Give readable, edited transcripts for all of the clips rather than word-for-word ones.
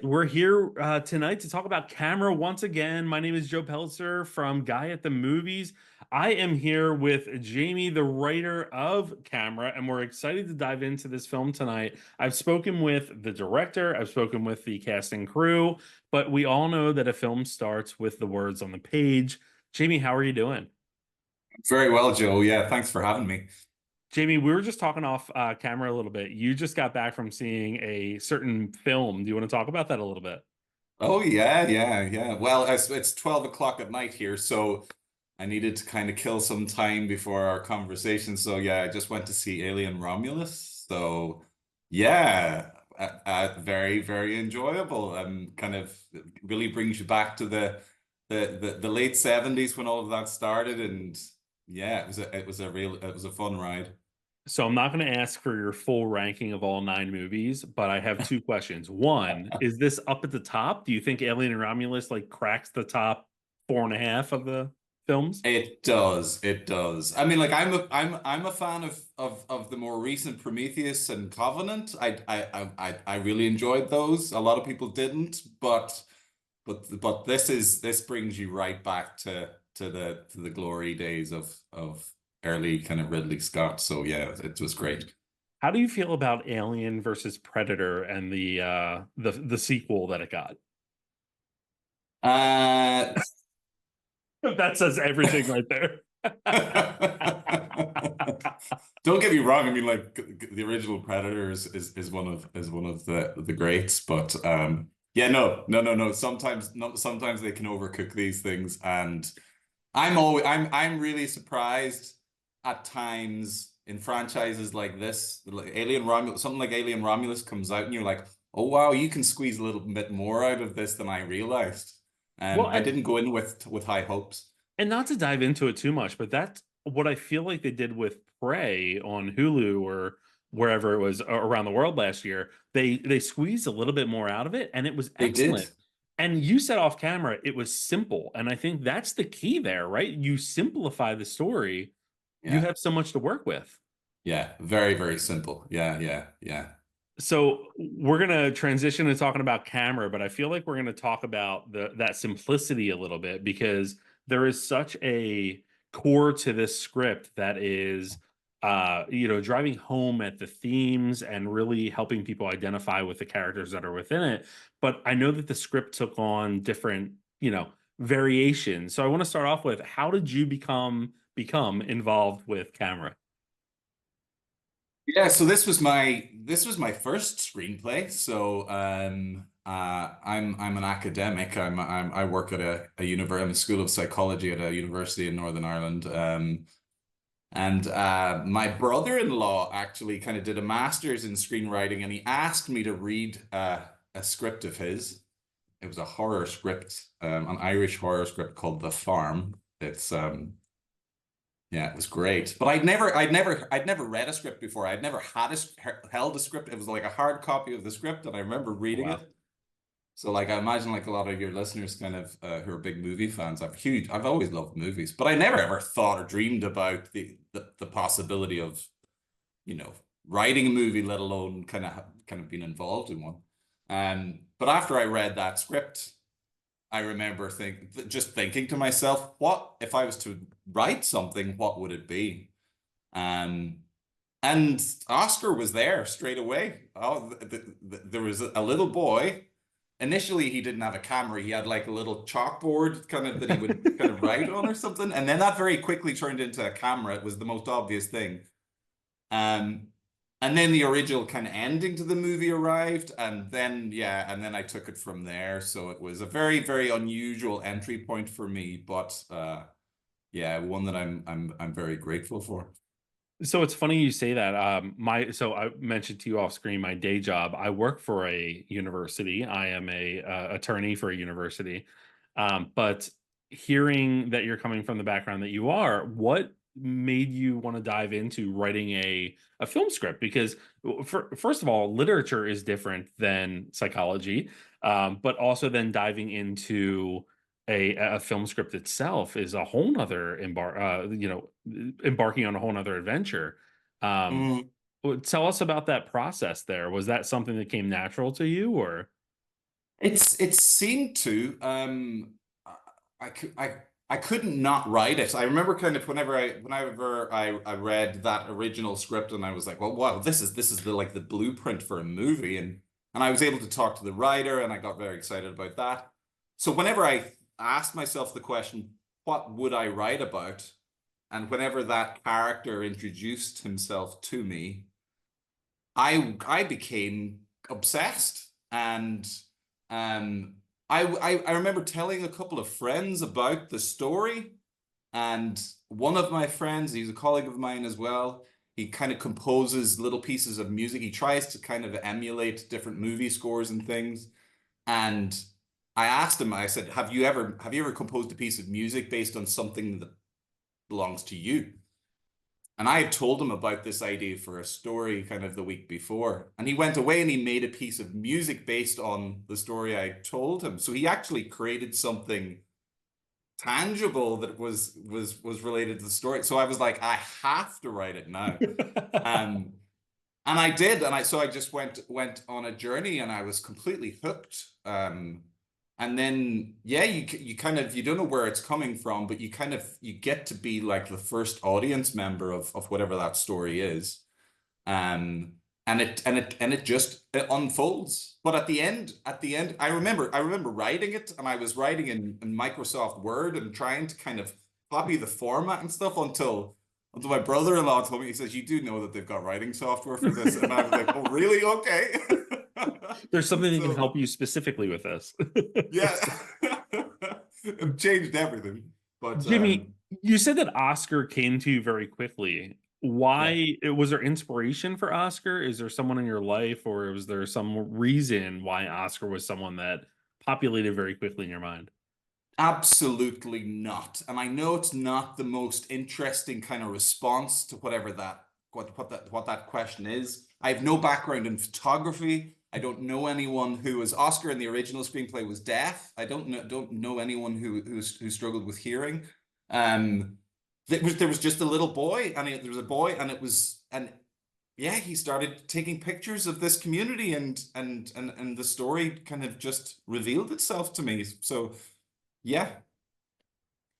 We're here tonight to talk about camera once again. My name is Joe Peltzer from Guy at the Movies. I am here with Jamie, the writer of Camera, and we're excited to dive into this film tonight. I've spoken with the director, I've spoken with the cast and crew, but we all know that a film starts with the words on the page. Jamie, how are you doing? Very well, Joe. Yeah, thanks for having me. Jamie, we were just talking off camera a little bit. You just got back from seeing a certain film. Do you want to talk about that a little bit? Oh yeah. Well, it's 12 o'clock at night here, so I needed to kind of kill some time before our conversation. So yeah, I just went to see Alien Romulus. So yeah, very, very enjoyable and kind of really brings you back to the late 70s when all of that started. And yeah, it was a fun ride. So I'm not going to ask for your full ranking of all nine movies, but I have two questions. One, is this up at the top? Do you think Alien and Romulus like cracks the top four and a half of the films? It does. It does. I mean, like I'm a fan of the more recent Prometheus and Covenant. I really enjoyed those. A lot of people didn't, but this brings you right back to the glory days of early kind of Ridley Scott. So yeah, it was great. How do you feel about Alien versus Predator and the sequel that it got? Uh That says everything right there. Don't get me wrong. I mean, like the original Predator is one of the greats, but yeah, no. Sometimes no, sometimes they can overcook these things, and I'm really surprised at times in franchises like this, like Alien Romulus, something like Alien Romulus comes out, and you're like, oh wow, you can squeeze a little bit more out of this than I realized, Well, and I didn't go in with high hopes. and not to dive into it too much, but that's what I feel like they did with Prey on Hulu or wherever it was around the world last year. They squeezed a little bit more out of it, and it was They excellent. did. And you said off camera, it was simple, and I think that's the key there, right? You simplify the story, you Yeah. have so much to work with. Yeah, very, very simple. Yeah. So we're gonna transition to talking about camera, but I feel like we're gonna talk about the that simplicity a little bit because there is such a core to this script that is driving home at the themes and really helping people identify with the characters that are within it. But I know that the script took on different, variations. So I want to start off with how did you become involved with camera? Yeah, so this was my first screenplay. So I'm an academic. I work at I'm a school of psychology at a university in Northern Ireland. And my brother-in-law actually kind of did a master's in screenwriting, and he asked me to read a script of his. It was a horror script, an Irish horror script called The Farm. It's Yeah, it was great. But I'd never read a script before. I'd never held a script. It was like a hard copy of the script, and I remember reading Wow. it. So like I imagine like a lot of your listeners kind of who are big movie fans. I've always loved movies, but I never ever thought or dreamed about the possibility of, you know, writing a movie, let alone kind of being involved in one. But after I read that script, I remember just thinking to myself, what if I was to write something, what would it be? Um, and Oscar was there straight away. Oh, there was a little boy. Initially, he didn't have a camera. He had like a little chalkboard kind of that he would kind of write on or something. And then that very quickly turned into a camera. It was the most obvious thing. Um, and then the original kind of ending to the movie arrived, and then yeah, and then I took it from there. So it was a very, very unusual entry point for me, but yeah, one that I'm very grateful for. So it's funny you say that. So I mentioned to you off screen my day job. I work for a university. I am a attorney for a university. But hearing that you're coming from the background that you are, what made you want to dive into writing a film script? Because first of all, literature is different than psychology, but also then diving into a film script itself is a whole nother embarking on a whole nother adventure. Um, Mm. Tell us about that process there. Was that something that came natural to you or? It seemed to. I could I couldn't not write it. I remember kind of whenever I read that original script and I was like, well, wow, this is the like the blueprint for a movie, and I was able to talk to the writer and I got very excited about that. So whenever I asked myself the question, what would I write about? And whenever that character introduced himself to me, I became obsessed, and um I remember telling a couple of friends about the story, and one of my friends, he's a colleague of mine as well. He kind of composes little pieces of music. He tries to kind of emulate different movie scores and things. And I asked him, I said, have you ever composed a piece of music based on something that belongs to you? And I had told him about this idea for a story kind of the week before. And he went away and he made a piece of music based on the story I told him. So he actually created something tangible that was related to the story. So I was like, I have to write it now. Um, and I did, and I just went on a journey, and I was completely hooked. And then yeah, you kind of, you don't know where it's coming from, but you get to be like the first audience member of whatever that story is. Um, and it just it unfolds. But at the end, I remember writing it, and I was writing in Microsoft Word and trying to kind of copy the format and stuff until my brother-in-law told me, he says, you do know that they've got writing software for this. And I was like, oh, really? Okay. There's something that can So help you specifically with this. yeah, it changed everything. But Jimmy, you said that Oscar came to you very quickly. yeah. Why was there inspiration for Oscar? Is there someone in your life, or was there some reason why Oscar was someone that populated very quickly in your mind? Absolutely not. And I know it's not the most interesting kind of response to whatever that what that question is. I have no background in photography. I don't know anyone who was Oscar in the original screenplay was deaf. I don't know anyone who struggled with hearing. Um, there was just a little boy, and there was a boy, and it was and yeah, he started taking pictures of this community, and the story kind of just revealed itself to me. So yeah.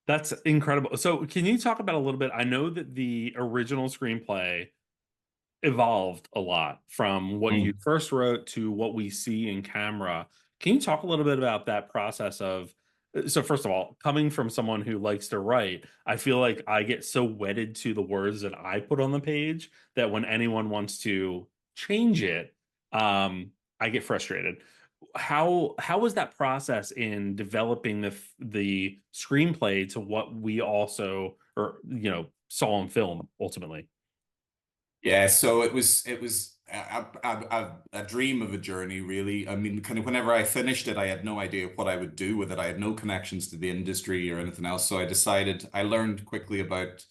That's incredible. So, can you talk about a little bit? I know that the original screenplay evolved a lot from what you Mm. first wrote to what we see in camera. Can you talk a little bit about that process of so first of all, coming from someone who likes to write, I feel like I get so wedded to the words that I put on the page that when anyone wants to change it, I get frustrated. How was that process in developing the screenplay to what we also or saw on film ultimately? Yeah, so it was a dream of a journey, really. I mean, kind of whenever I finished it, I had no idea what I would do with it. I had no connections to the industry or anything else. So I learned quickly about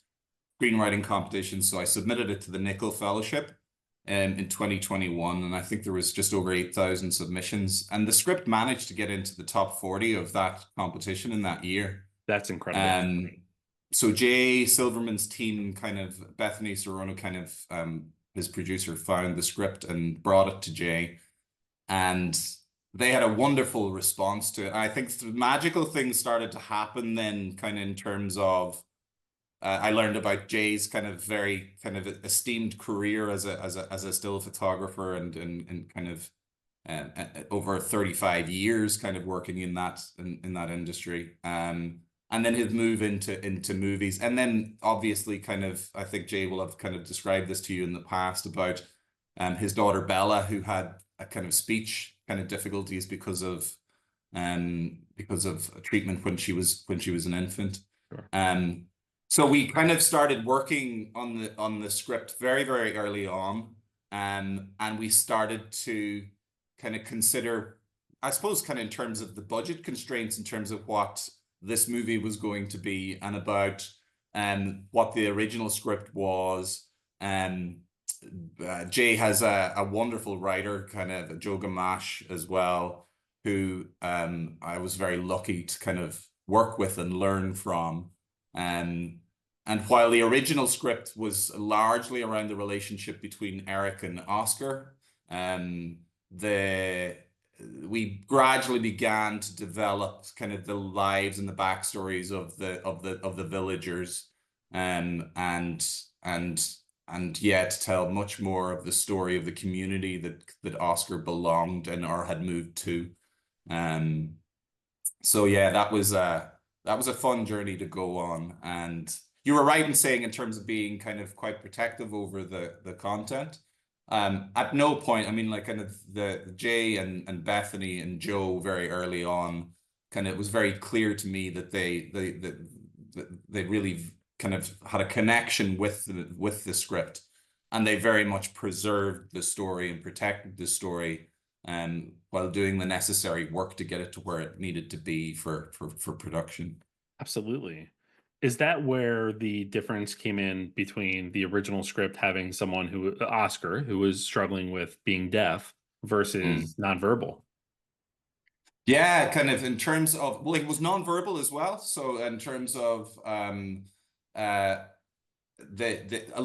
screenwriting competitions. So I submitted it to the Nickel Fellowship in 2021, and I think there was just over 8,000 submissions. And the script managed to get into the top 40 of that competition in that year. That's incredible. Um, so Jay Silverman's team, kind of Bethany Sorono, kind of his producer, found the script and brought it to Jay, and they had a wonderful response to it. I think magical things started to happen then, kind of in terms of I learned about Jay's kind of very kind of esteemed career as a still photographer, and kind of over 35 years kind of working in that industry. And then his move into movies. And then obviously kind of, I think Jay will have kind of described this to you in the past about his daughter Bella, who had a kind of speech kind of difficulties because of treatment when she was an infant. Sure. So we kind of started working on the script very, very early on. And we started to kind of consider, I suppose, kind of in terms of the budget constraints, in terms of what this movie was going to be, and about what the original script was. Um, Jay has a wonderful writer, kind of Joe Gamache as well, who I was very lucky to kind of work with and learn from. Um, and while the original script was largely around the relationship between Eric and Oscar, the we gradually began to develop kind of the lives and the backstories of the villagers, and and yeah, to tell much more of the story of the community that Oscar belonged and or had moved to. Um, so yeah, that was a fun journey to go on. And you were right in saying in terms of being kind of quite protective over the content. At no point, I mean, like kind of the Jay and Bethany and Joe very early on, kind of it was very clear to me that they really kind of had a connection with the script, and they very much preserved the story and protected the story, while doing the necessary work to get it to where it needed to be for production. Absolutely. Is that where the difference came in between the original script having someone who, Oscar, who was struggling with being deaf Mm. versus nonverbal? Yeah, kind of in terms of, well, it was nonverbal as well. So in terms of uh yeah, a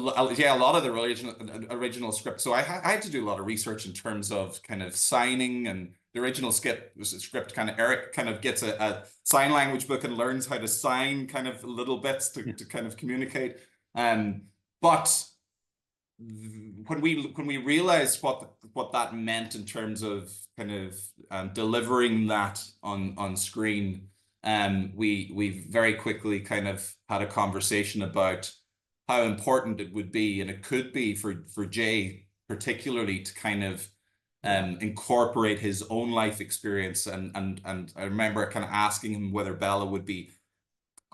lot of the original script. So I had to do a lot of research in terms of kind of signing, and the original script kind of Eric kind of gets a sign language book and learns how to sign kind of little bits Yeah. to kind of communicate. But when we realized what that meant in terms of kind of delivering that on screen, we very quickly kind of had a conversation about how important it would be, and it could be for Jay particularly, to kind of Yeah. incorporate his own life experience, and I remember kind of asking him whether Bella would be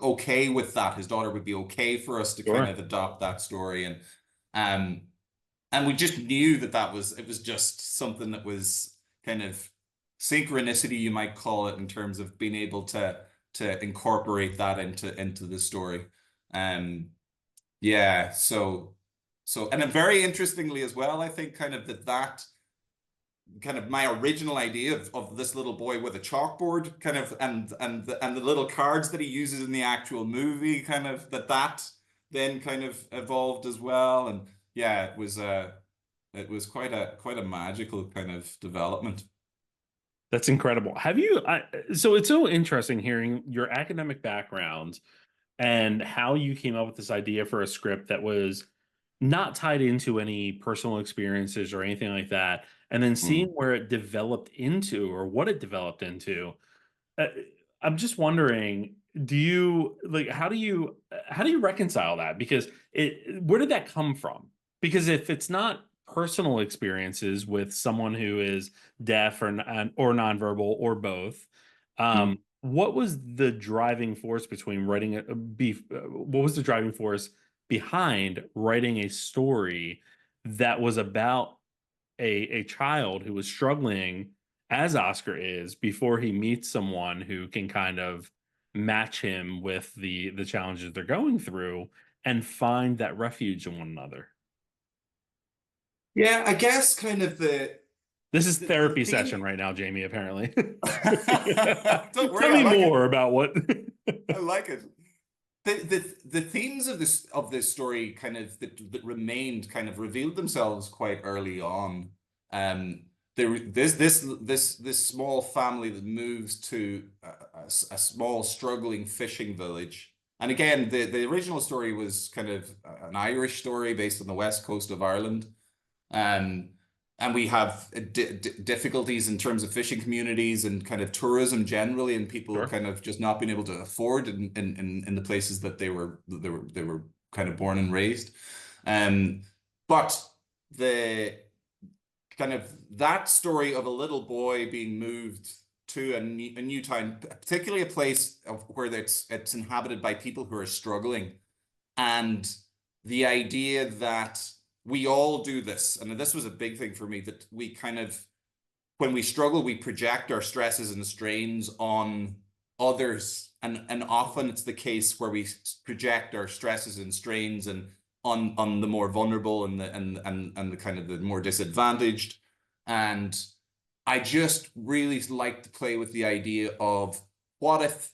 okay with that, his daughter would be okay for us to kind Sure. of adopt that story. Um and we just knew that it was just something that was kind of synchronicity, you might call it, in terms of being able to incorporate that into the story. Um, yeah, and then very interestingly as well, I think kind of that kind of my original idea of this little boy with a chalkboard kind of, and the little cards that he uses in the actual movie, kind of that then kind of evolved as well. And yeah, it was quite a magical kind of development. That's incredible. So it's so interesting hearing your academic background and how you came up with this idea for a script that was not tied into any personal experiences or anything like that, and then seeing Mm. where it developed into or what it developed into. uh, I'm just wondering, do you like how do you reconcile that? Because it where did that come from? Because if it's not personal experiences with someone who is deaf or nonverbal or both, Mm. what was the driving force between what was the driving force behind writing a story that was about a child who was struggling as Oscar is before he meets someone who can kind of match him with the challenges they're going through and find that refuge in one another. Yeah, I guess kind of This is the therapy session theme. right now, Jamie, apparently. Don't Tell worry, I me like it. more about what I like it. The themes of this story kind of that remained kind of revealed themselves quite early on. This small family that moves to a small struggling fishing village. And again, the original story was kind of an Irish story based on the west coast of Ireland. Um, and we have difficulties in terms of fishing communities and kind of tourism generally, and people Sure. kind of just not being able to afford in the places that they were kind of born and raised. But the kind of that story of a little boy being moved to a new town, particularly a place of where it's inhabited by people who are struggling, and the idea that we all do this, and this was a big thing for me, that we kind of, when we struggle, we project our stresses and strains on others, and often it's the case where we project our stresses and strains and on the more vulnerable and the kind of the more disadvantaged. And I just really like to play with the idea of what if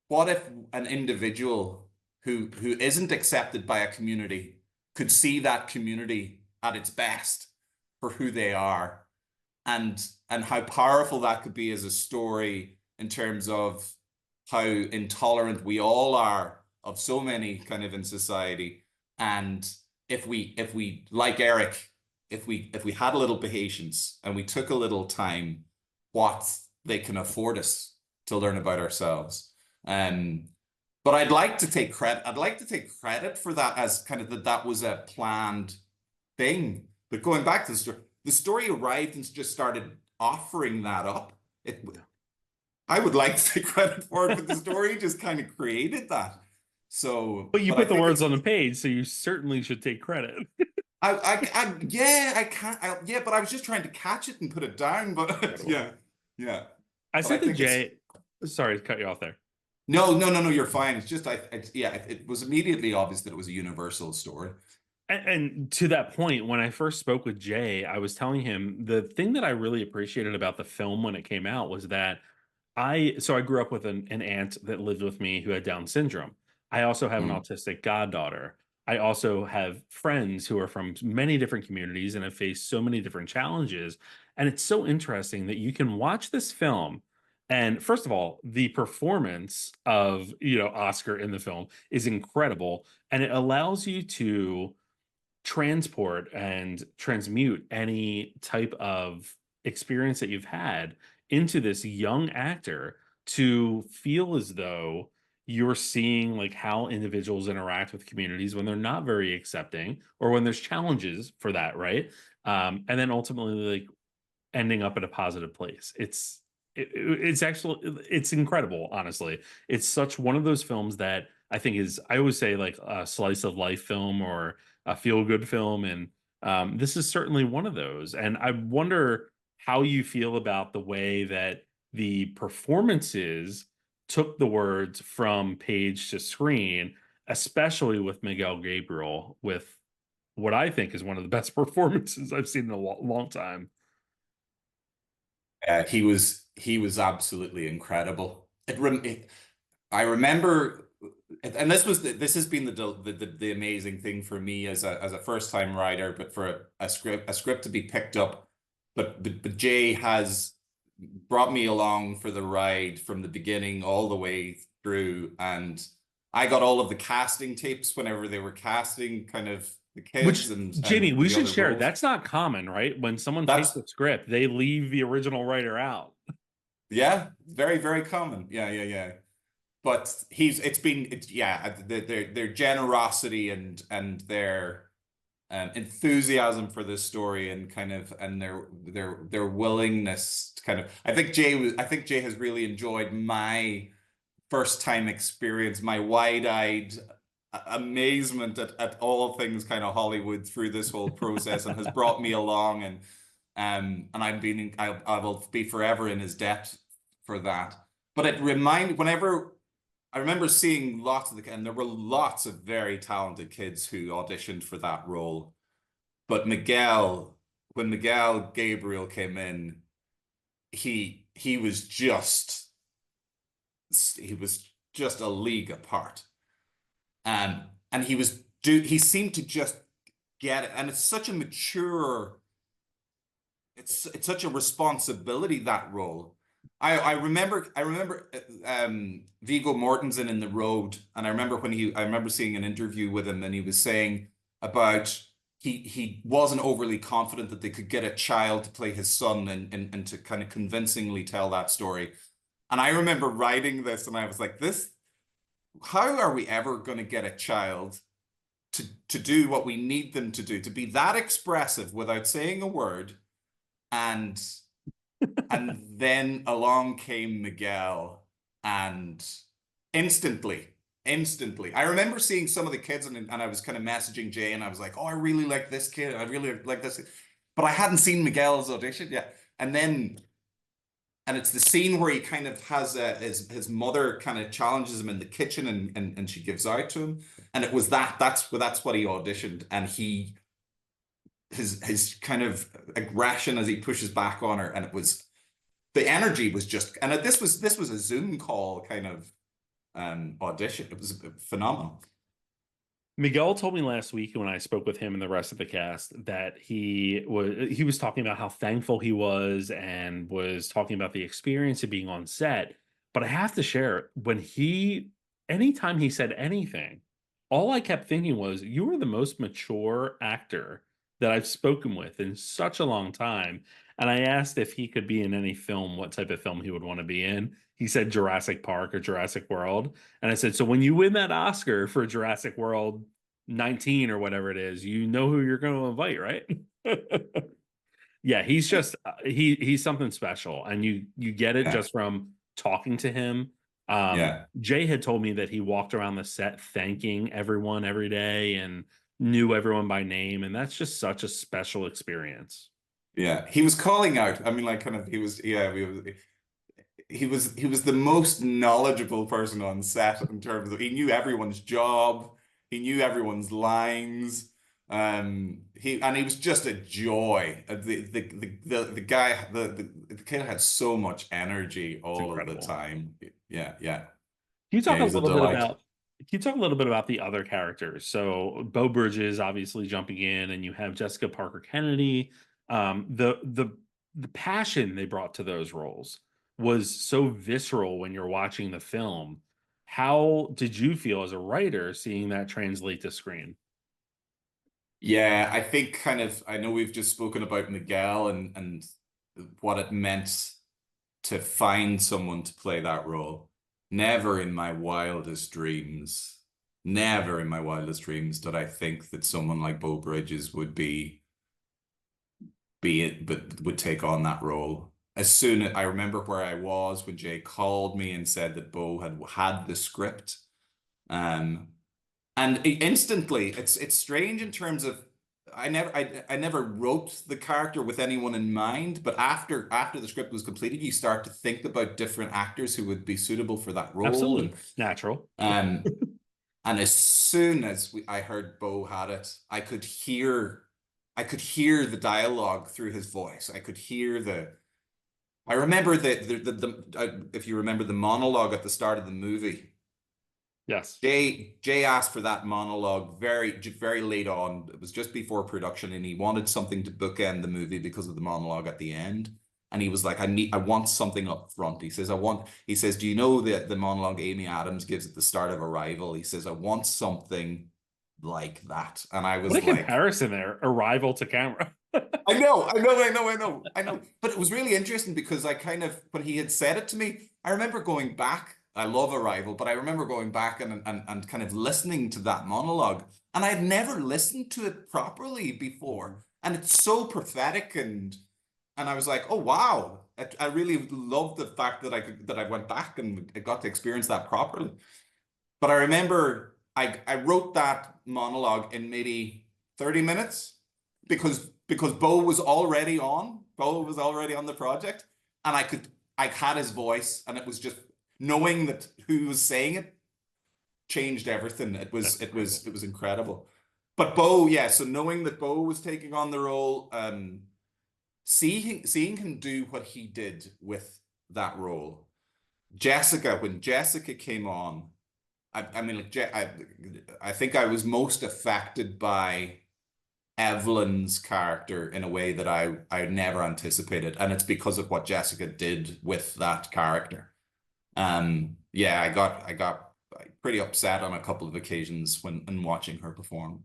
what if an individual who isn't accepted by a community could see that community at its best for who they are, and how powerful that could be as a story in terms of how intolerant we all are of so many kind of in society. And if we like Eric, if we had a little patience and we took a little time, what they can afford us to learn about ourselves. Um, but I'd like to take credit. I'd like to take credit for that as kind of that was a planned thing. But going back to the story arrived and just started offering that up. It, I would like to take credit for it, but the story just kind of created that. So, But you but I put the think words it's on the page, so you certainly should take credit. yeah, I can't, yeah, but I was just trying to catch it and put it down. But Incredible. yeah, yeah. I But I said to think it's Jay, sorry to cut you off there. no, you're fine. It's just yeah, it was immediately obvious that it was a universal story. And to that point, when I first spoke with Jay, I was telling him the thing that I really appreciated about the film when it came out was that I grew up with an aunt that lived with me who had Down syndrome. I also have an Mm. autistic goddaughter. I also have friends who are from many different communities and have faced so many different challenges. And it's so interesting that you can watch this film. And first of all, the performance of, Oscar in the film is incredible. And it allows you to transport and transmute any type of experience that you've had into this young actor to feel as though you're seeing like how individuals interact with communities when they're not very accepting or when there's challenges for that, right? And then ultimately like ending up at a positive place. It's actually it's incredible, honestly. It's such one of those films that I think is I always say like a slice of life film or a feel good film, and this is certainly one of those. And I wonder how you feel about the way that the performances took the words from page to screen, especially with Miguel Gabriel, with what I think is one of the best performances I've seen in a long time. He was absolutely incredible. I remember, and this has been the amazing thing for me as a first time writer, but for a script to be picked up, but Jay has brought me along for the ride from the beginning all the way through, and I got all of the casting tapes whenever they were casting kind of the kids Which, and Jamie, we the should other share. roles. That's not common, right? When someone takes That's a script, they leave the original writer out. yeah, very, very common. Yeah. But it's yeah, their generosity and their enthusiasm for this story and kind of and their willingness to kind of I think Jay has really enjoyed my first time experience, my wide-eyed amazement at all things kind of Hollywood through this whole process, and has brought me along, and I will be forever in his debt for that. But whenever I remember seeing lots of and there were lots of very talented kids who auditioned for that role. But when Miguel Gabriel came in, he was just a league apart. And he seemed to just get it. And it's such a mature, it's such a responsibility, that role. I remember Viggo Mortensen in The Road, and I remember seeing an interview with him, and he was saying about he wasn't overly confident that they could get a child to play his son and to kind of convincingly tell that story. And I remember writing this, and I was like, how are we ever going to get a child to do what we need them to do, to be that expressive without saying a word? And then along came Miguel, and instantly, instantly. I remember seeing some of the kids, and I was kind of messaging Jay, and I was like, "Oh, I really like this kid. I really like this," but I hadn't seen Miguel's audition yet. And it's the scene where he kind of has his mother kind of challenges him in the kitchen, and she gives out to him, and it was that's what he auditioned, and his kind of aggression as he pushes back on her, and it was the energy was just, and this was a Zoom call kind of audition. It was phenomenal. Miguel told me last week when I spoke with him and the rest of the cast that he was talking about how thankful he was and was talking about the experience of being on set. But I have to share, anytime he said anything, all I kept thinking was, you are the most mature actor that I've spoken with in such a long time. And I asked if he could be in any film, what type of film he would want to be in. He said Jurassic Park or Jurassic World. And I said, so when you win that Oscar for Jurassic World 19 or whatever it is, you know who you're going to invite, right? Yeah, he's just he's something special, and you get it Yeah, just from talking to him. yeah, Jay had told me that he walked around the set thanking everyone every day and knew everyone by name, and that's just such a special experience. yeah. He was calling out. I mean, like, kind of, he was, yeah, he was the most knowledgeable person on set in terms of he knew everyone's job, he knew everyone's lines. He was just a joy. The guy, the kid had so much energy It's all of the incredible. time. Yeah, yeah, Can you yeah. talk He a was a little bit delight. about can you talk a little bit about the other characters? So Beau Bridges obviously jumping in, and you have Jessica Parker Kennedy. The passion they brought to those roles was so visceral when you're watching the film. How did you feel as a writer seeing that translate to screen? Yeah, I think kind of I know we've just spoken about Miguel and what it meant to find someone to play that role. Never in my wildest dreams, never in my wildest dreams did I think that someone like Beau Bridges would be it, but would take on that role. As soon as I remember where I was when Jay called me and said that Beau had the script. Um, and instantly, it's strange in terms of I never wrote the character with anyone in mind, but after the script was completed, you start to think about different actors who would be suitable for that role, Absolutely natural. um and as soon as I heard Beau had it, I could hear the dialogue through his voice. I could hear the. I remember if you remember the monologue at the start of the movie. Yes, Jay asked for that monologue very late on. It was just before production, and he wanted something to bookend the movie because of the monologue at the end. And he was like, I want something up front. He says, do you know the monologue Amy Adams gives at the start of Arrival? He says, I want something like that. And I what a was like, comparison there! Arrival to camera. I know, I know, I know, I know, I know. But it was really interesting because I kind of, when he had said it to me, I remember going back. I love Arrival, but I remember going back and kind of listening to that monologue. And I'd never listened to it properly before. And it's so prophetic and I was like, oh wow. I really loved the fact that I went back and I got to experience that properly. But I remember I wrote that monologue in maybe 30 minutes because Bo was already on the project, and I had his voice, and it was just knowing that who was saying it changed everything. It was That's it was incredible. it was incredible. But Bo, yeah, so knowing that Bo was taking on the role, seeing him do what he did with that role. When Jessica came on, I mean, like, I think I was most affected by Evelyn's character in a way that I never anticipated, and it's because of what Jessica did with that character. Yeah, I got pretty upset on a couple of occasions when watching her perform.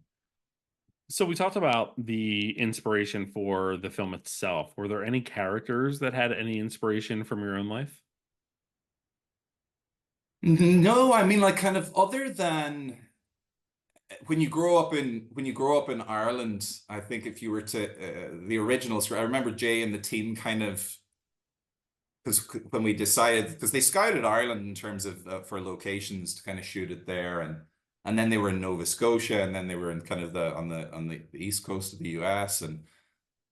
So we talked about the inspiration for the film itself. Were there any characters that had any inspiration from your own life? No, I mean, like, kind of other than when you grow up in Ireland, I think if you were to the originals, I remember Jay and the team kind of because when we decided because they scouted Ireland in terms of for locations to kind of shoot it there and then they were in Nova Scotia and then they were in kind of the east coast of the US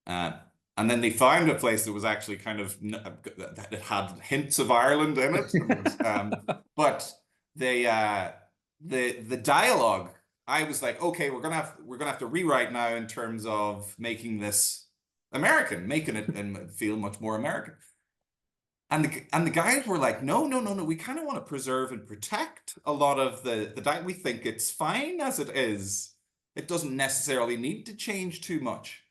uh and then they found a place that was actually kind of that it had hints of Ireland in it and but they the dialogue I was like okay we're gonna have to rewrite now in terms of making this American making it and feel much more American. And the guys were like, no, no, no, no. We kind of want to preserve and protect a lot of the diet. We think it's fine as it is. It doesn't necessarily need to change too much.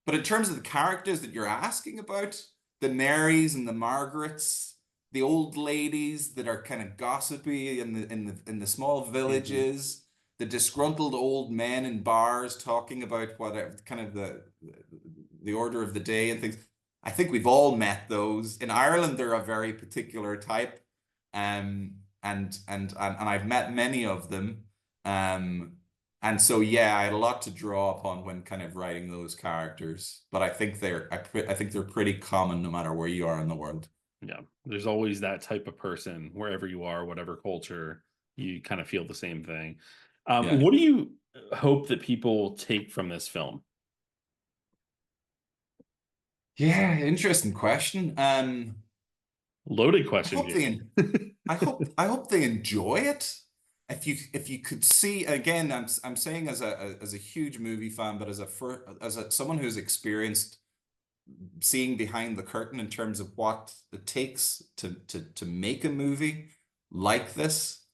But in terms of the characters that you're asking about, the Marys and the Margarets, the old ladies that are kind of gossipy in the small Mhm. villages, the disgruntled old men in bars talking about whatever kind of the order of the day and things. I think we've all met those. In Ireland, they're a very particular type. And I've met many of them. Um, and so, yeah, I had a lot to draw upon when kind of writing those characters. But I think they're pretty common no matter where you are in the world. Yeah, there's always that type of person wherever you are, whatever culture, you kind of feel the same thing. Yeah. What do you hope that people take from this film? Yeah, interesting question. Loaded I question, hope they Jamie. I hope they enjoy it. If you could see again, I'm saying as a huge movie fan, but as a someone who's experienced seeing behind the curtain in terms of what it takes to make a movie like this.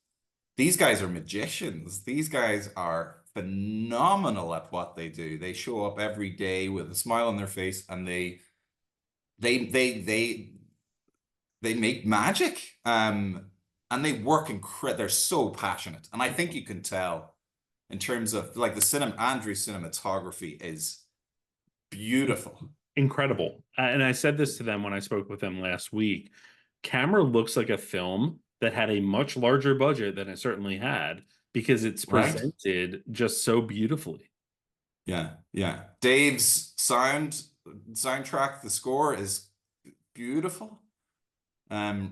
These guys are magicians. These guys are phenomenal at what they do. They show up every day with a smile on their face, and they they they they make magic. And they work they're so passionate. And I think you can tell in terms of like the Andrew's cinematography is beautiful. Incredible. And I said this to them when I spoke with them last week. Camera looks like a film that had a much larger budget than it certainly had because it's Right? presented just so beautifully. Yeah, yeah. Soundtrack, the score is beautiful.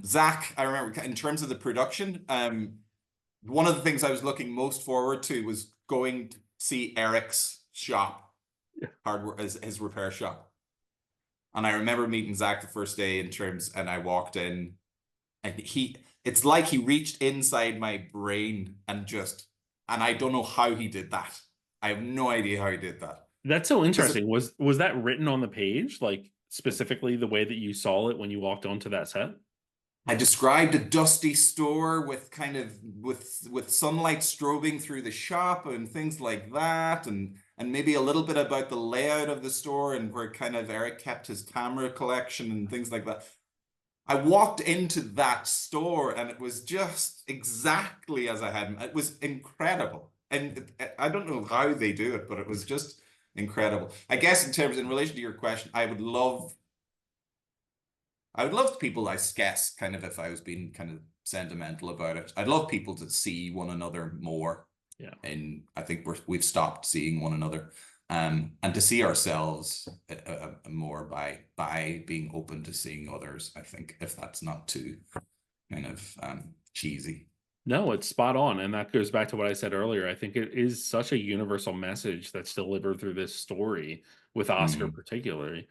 Zach, I remember in terms of the production, one of the things I was looking most forward to was going to see Eric's shop, hardware, his repair shop. And I remember meeting Zach the first day and I walked in, and it's like he reached inside my brain and I don't know how he did that. I have no idea how he did that. That's so Because interesting. Was that written on the page, like specifically the way that you saw it when you walked onto that set? I described a dusty store with kind of with sunlight strobing through the shop and things like that, and maybe a little bit about the layout of the store and where kind of Eric kept his camera collection and things like that. I walked into that store and it was just exactly as I had. It was incredible. And I don't know how they do it, but it was just incredible. I guess in relation to your question, I would love people, I guess, kind of if I was being kind of sentimental about it. I'd love people to see one another more. Yeah. And I think we've stopped seeing one another, and to see ourselves more by being open to seeing others. I think if that's not too kind of cheesy. No, it's spot on. And that goes back to what I said earlier. I think it is such a universal message that's delivered through this story with Oscar Mhm. particularly.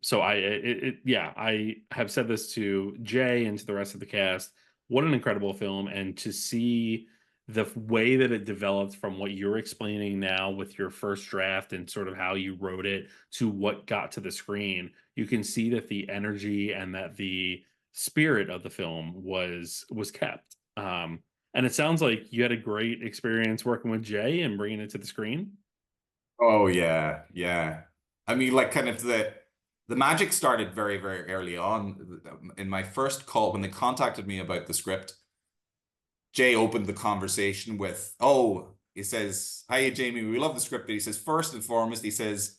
So yeah, I have said this to Jay and to the rest of the cast. What an incredible film. And to see the way that it developed from what you're explaining now with your first draft and sort of how you wrote it to what got to the screen, you can see that the energy and that the spirit of the film was kept. And it sounds like you had a great experience working with Jay and bringing it to the screen. Oh yeah, yeah. I mean, like kind of the magic started very, very early on. In my first call, when they contacted me about the script, Jay opened the conversation with, "Oh," he says, "Hi, Jamie, we love the script." But he says, first and foremost, he says,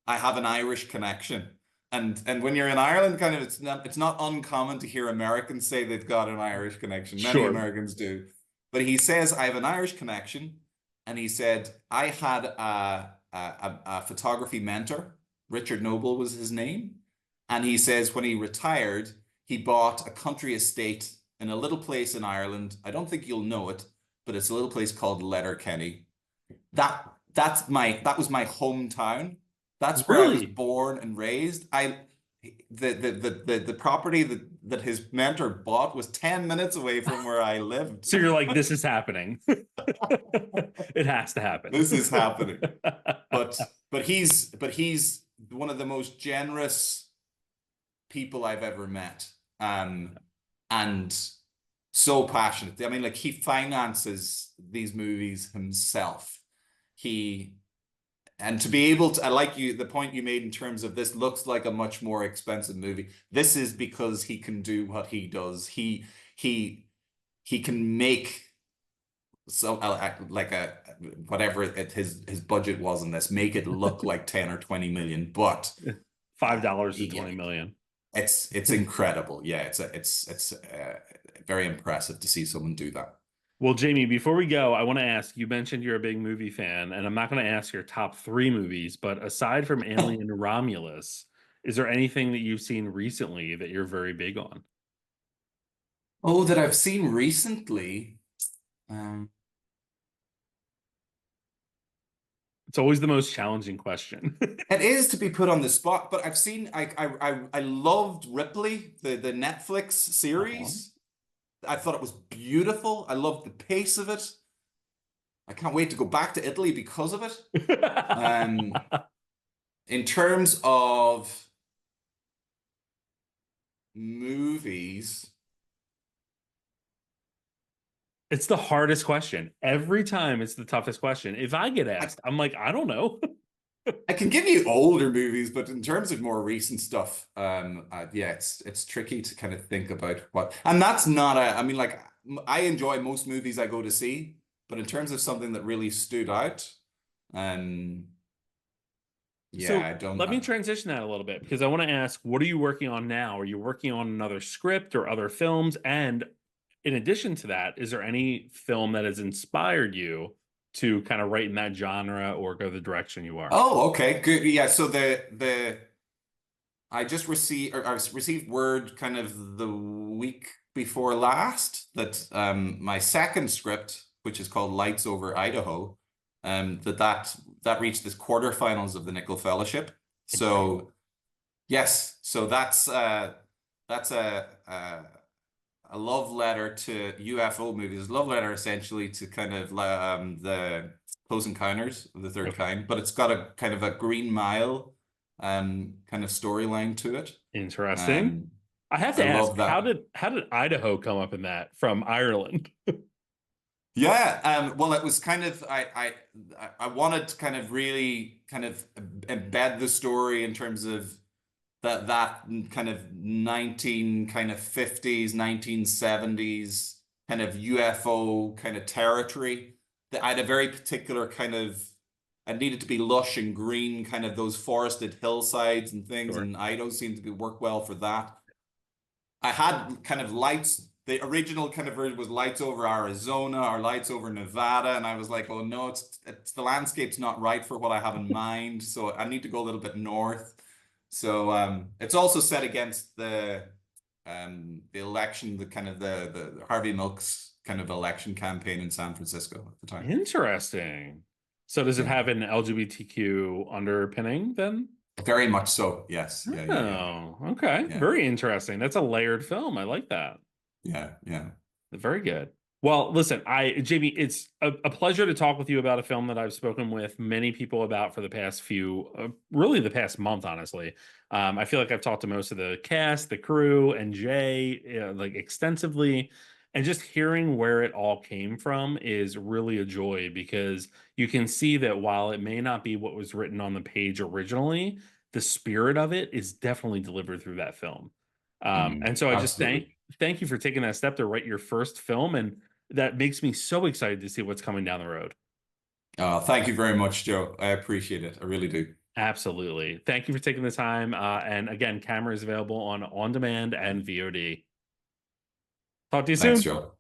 "I have an Irish connection." And when you're in Ireland, kind of it's not uncommon to hear Americans say they've got an Irish connection. Many Sure. Americans do. But he says, "I have an Irish connection." And he said, "I had a photography mentor. Richard Noble was his name. And he says when he retired, he bought a country estate in a little place in Ireland. I don't think you'll know it, but it's a little place called Letterkenny. That was my hometown. That's where I was Really? born and raised. The property that his mentor bought was 10 minutes away from where I lived. So you're like, this is happening. It has to happen. This is happening. But he's one of the most generous people I've ever met. And so passionate. I mean, like, he finances these movies himself. And to be able to, I like the point you made in terms of this looks like a much more expensive movie. This is because he can do what he does. He can make so like whatever his budget was in this, make it look like 10 or 20 million, but $5 to 20 yeah, million. it's incredible. Yeah, it's very impressive to see someone do that. Well, Jamie, before we go, I want to ask, you mentioned you're a big movie fan, and I'm not going to ask your top 3 movies, but aside from Alien Romulus, is there anything that you've seen recently that you're very big on? Oh, that I've seen recently. Um, It's always the most challenging question. it is to be put on the spot, but I've seen I loved Ripley, the Netflix Uh-huh. series. I thought it was beautiful. I loved the pace of it. I can't wait to go back to Italy because of it. In terms of movies, It's the hardest question. Every time it's the toughest question. If I get asked, I'm like, I don't know. I can give you older movies, but in terms of more recent stuff, yeah, it's tricky to kind of think about what, and that's not I mean, like, I enjoy most movies I go to see, but in terms of something that really stood out, um, yeah, So I don't. let me transition that a little bit because I want to ask, what are you working on now? Are you working on another script or other films? And in addition to that, is there any film that has inspired you to kind of write in that genre or go the direction you are? Oh, okay, good. Yeah, so the I just received, or I received word kind of the week before last that my second script, which is called Lights Over Idaho, that reached this quarterfinals of the Nickel Fellowship. Incredible. So yes, so that's a love letter to UFO movies, a love letter essentially to kind of the Close Encounters of the Third Okay. Kind, but it's got a kind of a Green Mile kind of storyline to it. Interesting. Um, I have I to ask, love how that. did Idaho come up in that from Ireland? Yeah, well, it was kind of I wanted to kind of really kind of embed the story in terms of that kind of 1950s, 1970s kind of UFO kind of territory. That I had a very particular kind of, I needed to be lush and green, kind of those forested hillsides and things, Sure. and Idaho seemed to be work well for that. I had kind of lights. The original kind of version was lights over Arizona or lights over Nevada, and I was like, oh no, it's the landscape's not right for what I have in mind, so I need to go a little bit north. So it's also set against the election, the kind of the Harvey Milk's kind of election campaign in San Francisco at the time. Interesting. So does it Yeah, have an LGBTQ underpinning then? very much so. Yes. Yeah. Yeah. Yeah. Oh, okay. Yeah. Very interesting. That's a layered film. I like that. Yeah. Yeah. Very good. Well, listen, Jamie, it's a pleasure to talk with you about a film that I've spoken with many people about for the past really the past month, honestly. I feel like I've talked to most of the cast, the crew, and Jay, like extensively. And just hearing where it all came from is really a joy because you can see that while it may not be what was written on the page originally, the spirit of it is definitely delivered through that film. And so I just Absolutely. thank you for taking that step to write your first film, and that makes me so excited to see what's coming down the road. Thank you very much, Joe. I appreciate it. I really do. Absolutely. Thank you for taking the time. And again, camera is available on demand and VOD. Talk to you Thanks, soon. Joe.